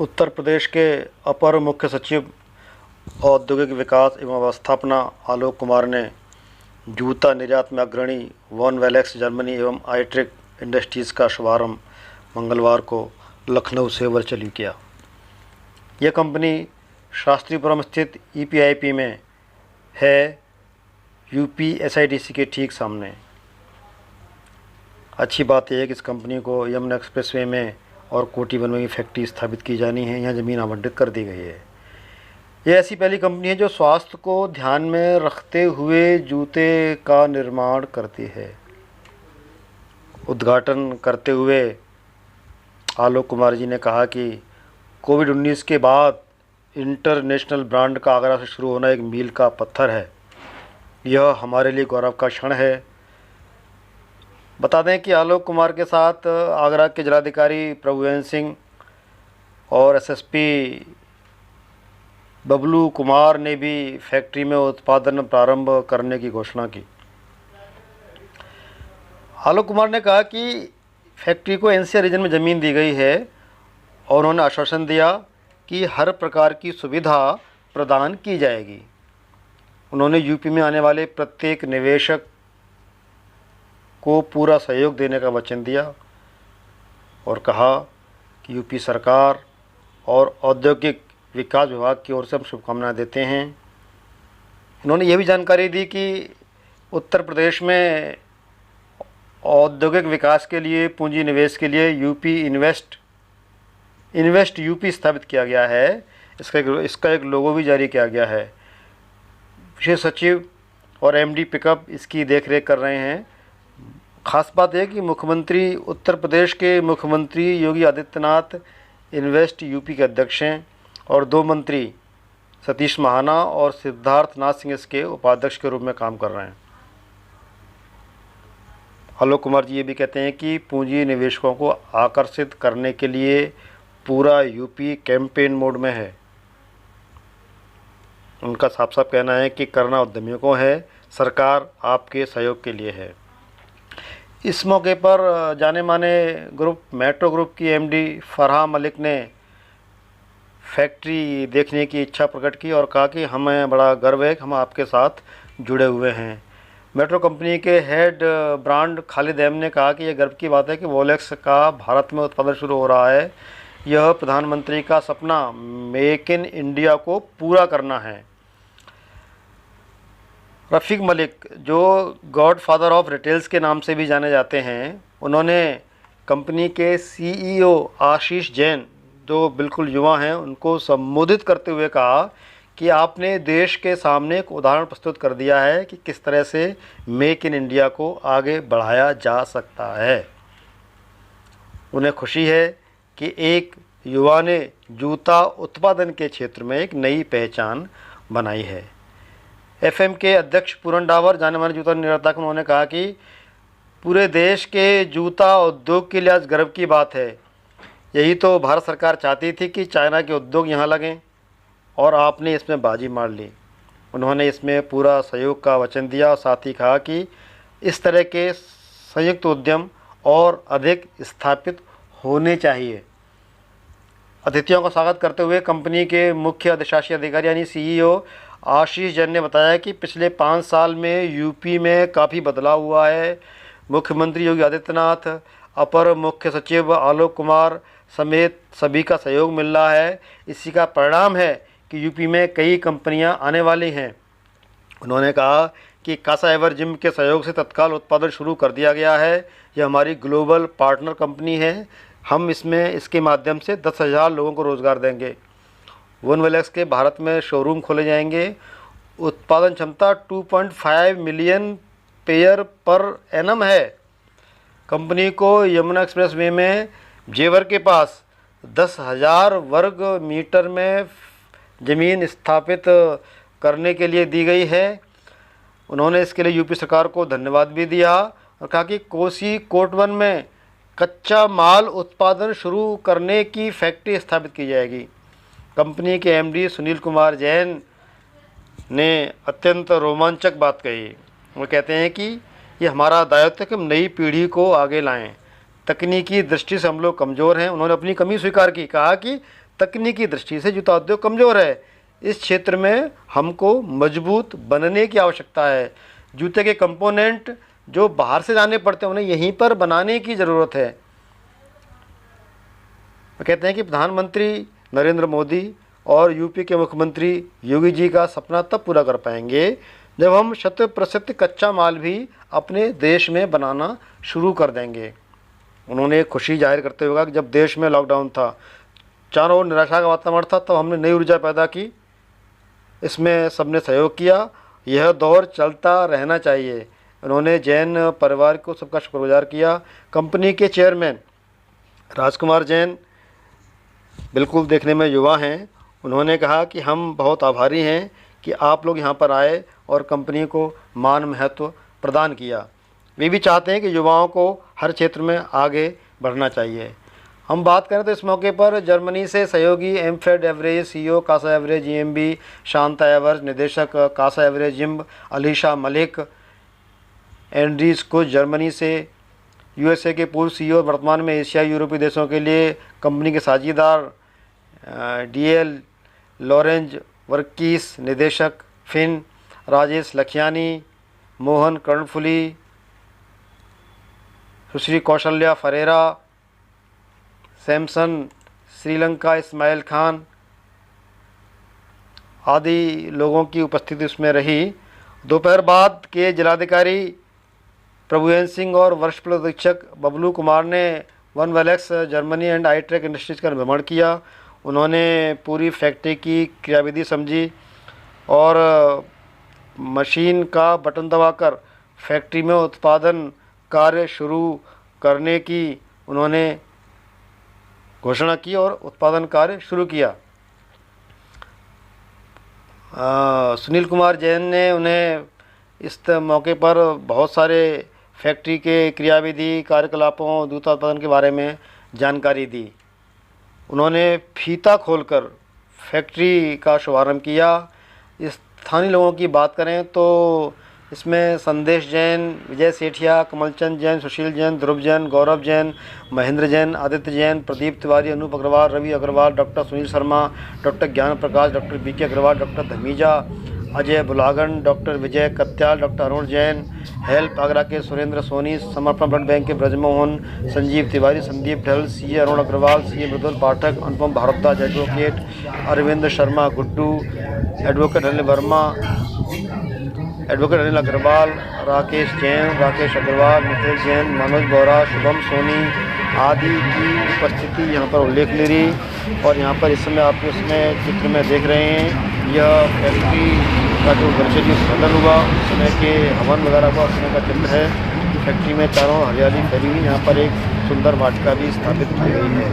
उत्तर प्रदेश के अपर मुख्य सचिव औद्योगिक विकास एवं व्यवस्थापना आलोक कुमार ने जूता निर्यात में अग्रणी वॉन वेलेक्स जर्मनी एवं आईट्रिक इंडस्ट्रीज़ का शुभारंभ मंगलवार को लखनऊ से वर्चुअली किया। यह कंपनी शास्त्रीपुरम स्थित ईपीआईपी में है, यूपी एसआईडीसी के ठीक सामने। अच्छी बात यह है कि इस कंपनी को यमुना एक्सप्रेसवे में और कोटी वन में फैक्ट्री स्थापित की जानी है। यहाँ ज़मीन आवंटित कर दी गई है। यह ऐसी पहली कंपनी है जो स्वास्थ्य को ध्यान में रखते हुए जूते का निर्माण करती है। उद्घाटन करते हुए आलोक कुमार जी ने कहा कि कोविड-19 के बाद इंटरनेशनल ब्रांड का आगरा से शुरू होना एक मील का पत्थर है। यह हमारे लिए गौरव का क्षण है। बता दें कि आलोक कुमार के साथ आगरा के जिलाधिकारी प्रभुवन सिंह और एसएसपी बबलू कुमार ने भी फैक्ट्री में उत्पादन प्रारंभ करने की घोषणा की। आलोक कुमार ने कहा कि फैक्ट्री को एनसीआर रीजन में ज़मीन दी गई है और उन्होंने आश्वासन दिया कि हर प्रकार की सुविधा प्रदान की जाएगी। उन्होंने यूपी में आने वाले प्रत्येक निवेशक को पूरा सहयोग देने का वचन दिया और कहा कि यूपी सरकार और औद्योगिक विकास विभाग की ओर से हम शुभकामनाएं देते हैं। उन्होंने ये भी जानकारी दी कि उत्तर प्रदेश में औद्योगिक विकास के लिए पूंजी निवेश के लिए यूपी इन्वेस्ट यूपी स्थापित किया गया है। इसका एक लोगो भी जारी किया गया है। विशेष सचिव और एमडी पिकअप इसकी देखरेख कर रहे हैं। खास बात है कि मुख्यमंत्री उत्तर प्रदेश के मुख्यमंत्री योगी आदित्यनाथ इन्वेस्ट यूपी के अध्यक्ष हैं और 2 मंत्री सतीश महाना और सिद्धार्थ नाथ सिंह इसके उपाध्यक्ष के रूप में काम कर रहे हैं। आलोक कुमार जी ये भी कहते हैं कि पूंजी निवेशकों को आकर्षित करने के लिए पूरा यूपी कैंपेन मोड में है। उनका साफ साफ कहना है कि करना उद्यमियों को है, सरकार आपके सहयोग के लिए है। इस मौके पर जाने माने ग्रुप मेट्रो ग्रुप की एमडी फरहा मलिक ने फैक्ट्री देखने की इच्छा प्रकट की और कहा कि हमें बड़ा गर्व है कि हम आपके साथ जुड़े हुए हैं। मेट्रो कंपनी के हेड ब्रांड खालिद अहमद ने कहा कि यह गर्व की बात है कि वोलेक्स का भारत में उत्पादन शुरू हो रहा है। यह प्रधानमंत्री का सपना मेक इन इंडिया को पूरा करना है। रफ़ीक मलिक, जो गॉड फादर ऑफ रिटेल्स के नाम से भी जाने जाते हैं, उन्होंने कंपनी के सीईओ आशीष जैन, जो बिल्कुल युवा हैं, उनको संबोधित करते हुए कहा कि आपने देश के सामने एक उदाहरण प्रस्तुत कर दिया है कि किस तरह से मेक इन इंडिया को आगे बढ़ाया जा सकता है। उन्हें खुशी है कि एक युवा ने जूता उत्पादन के क्षेत्र में एक नई पहचान बनाई है। एफएम के अध्यक्ष पूरन डावर, जाने माने जूता निर्माता, उन्होंने कहा कि पूरे देश के जूता उद्योग के लिए आज गर्व की बात है। यही तो भारत सरकार चाहती थी कि चाइना के उद्योग यहाँ लगें और आपने इसमें बाजी मार ली। उन्होंने इसमें पूरा सहयोग का वचन दिया और साथ ही कहा कि इस तरह के संयुक्त उद्यम और अधिक स्थापित होने चाहिए। अतिथियों का स्वागत करते हुए कंपनी के मुख्य अधिशासी अधिकारी यानी सीईओ आशीष जैन ने बताया कि पिछले 5 साल में यूपी में काफ़ी बदलाव हुआ है। मुख्यमंत्री योगी आदित्यनाथ, अपर मुख्य सचिव आलोक कुमार समेत सभी का सहयोग मिल रहा है। इसी का परिणाम है कि यूपी में कई कंपनियां आने वाली हैं। उन्होंने कहा कि कासा एवर जिम के सहयोग से तत्काल उत्पादन शुरू कर दिया गया है। यह हमारी ग्लोबल पार्टनर कंपनी है। हम इसके माध्यम से 10,000 लोगों को रोज़गार देंगे। वॉन वेलेक्स के भारत में शोरूम खोले जाएंगे। उत्पादन क्षमता 2.5 मिलियन पेयर पर एनम है। कंपनी को यमुना एक्सप्रेस वे में जेवर के पास 10,000 वर्ग मीटर में ज़मीन स्थापित करने के लिए दी गई है। उन्होंने इसके लिए यूपी सरकार को धन्यवाद भी दिया और कहा कि कोसी कोटवन में कच्चा माल उत्पादन शुरू करने की फैक्ट्री स्थापित की जाएगी। कंपनी के एमडी सुनील कुमार जैन ने अत्यंत रोमांचक बात कही। वो कहते हैं कि ये हमारा दायित्व है कि हम नई पीढ़ी को आगे लाएं। तकनीकी दृष्टि से हम लोग कमज़ोर हैं। उन्होंने अपनी कमी स्वीकार की, कहा कि तकनीकी दृष्टि से जूता उद्योग कमज़ोर है। इस क्षेत्र में हमको मजबूत बनने की आवश्यकता है। जूते के कंपोनेंट जो बाहर से लाने पड़ते हैं उन्हें यहीं पर बनाने की ज़रूरत है। वो कहते हैं कि प्रधानमंत्री नरेंद्र मोदी और यूपी के मुख्यमंत्री योगी जी का सपना तब पूरा कर पाएंगे जब हम 100% कच्चा माल भी अपने देश में बनाना शुरू कर देंगे। उन्होंने खुशी जाहिर करते हुए कहा कि जब देश में लॉकडाउन था, चारों ओर निराशा का वातावरण था, तब हमने नई ऊर्जा पैदा की, इसमें सबने सहयोग किया। यह दौर चलता रहना चाहिए। उन्होंने जैन परिवार को सबका शुक्रगुजार किया। कंपनी के चेयरमैन राजकुमार जैन बिल्कुल देखने में युवा हैं। उन्होंने कहा कि हम बहुत आभारी हैं कि आप लोग यहाँ पर आए और कंपनी को मान महत्व प्रदान किया। वे भी चाहते हैं कि युवाओं को हर क्षेत्र में आगे बढ़ना चाहिए। हम बात करें तो इस मौके पर जर्मनी से सहयोगी एमफेड एवरेज सीईओ कासा एवरेज जीएमबी शांता एवर्स, निदेशक कासा एवरेज जिम्ब अलीशा मलिक, एंड्रीज कुछ जर्मनी से, यूएसए के पूर्व सीईओ वर्तमान में एशियाई यूरोपीय देशों के लिए कंपनी के साझेदार डीएल लॉरेंज वर्कीस, निदेशक फिन राजेश लखियानी, मोहन कर्णफुली, सुश्री कौशल्या फरेरा, सैमसन श्रीलंका इस्माइल खान आदि लोगों की उपस्थिति उसमें रही। दोपहर बाद के जिलाधिकारी प्रभुयन सिंह और वरिष्ठ पुलिस अधीक्षक बबलू कुमार ने वन वेलेक्स Germany and I track industries का भ्रमण किया। उन्होंने पूरी फैक्ट्री की क्रियाविधि समझी और मशीन का बटन दबाकर फैक्ट्री में उत्पादन कार्य शुरू करने की उन्होंने घोषणा की और उत्पादन कार्य शुरू किया। सुनील कुमार जैन ने उन्हें इस मौके पर बहुत सारे फैक्ट्री के क्रियाविधि कार्यकलापों जूता उत्पादन के बारे में जानकारी दी। उन्होंने फीता खोलकर फैक्ट्री का शुभारंभ किया। स्थानीय लोगों की बात करें तो इसमें Sandesh Jain, Vijay Sethia, Kamalchand Jain, Sushil Jain, Dhruv Jain, Gaurav Jain, Mahendra Jain, Aditya Jain, Pradeep Tiwari, Anoop Agarwal, Ravi Agarwal, doctor Sunil Sharma, doctor Gyan Prakash, doctor BK Agarwal, doctor Dhamija, Ajay Bulagan, doctor Vijay Katyal, doctor Arun Jain, help Agra के सुरेंद्र सोनी, समर्पण ब्लड बैंक के Brijmohan, Sanjeev Tiwari, Sandeep Dhal, CA Arun Agarwal, CA Mridul Pathak, Anupam Bhardwaj, advocate Arvind Sharma Guddu, advocate Anil Verma, advocate Anil Agarwal, Rakesh Jain, Rakesh Agarwal, Nitesh Jain, Manoj Bora, Shubham Soni आदि की उपस्थिति यहाँ पर उल्लेखनीय रही। और यहाँ पर इस समय आप इसमें चित्र में देख रहे हैं, यह फैक्ट्री का जो वर्चुअली उद्घाटन हुआ उस समय के हवन वगैरह हुआ उस समय का चित्र है। फैक्ट्री में चारों हरियाली फैली हुई, यहाँ पर एक सुंदर वाटिका भी स्थापित की गई है।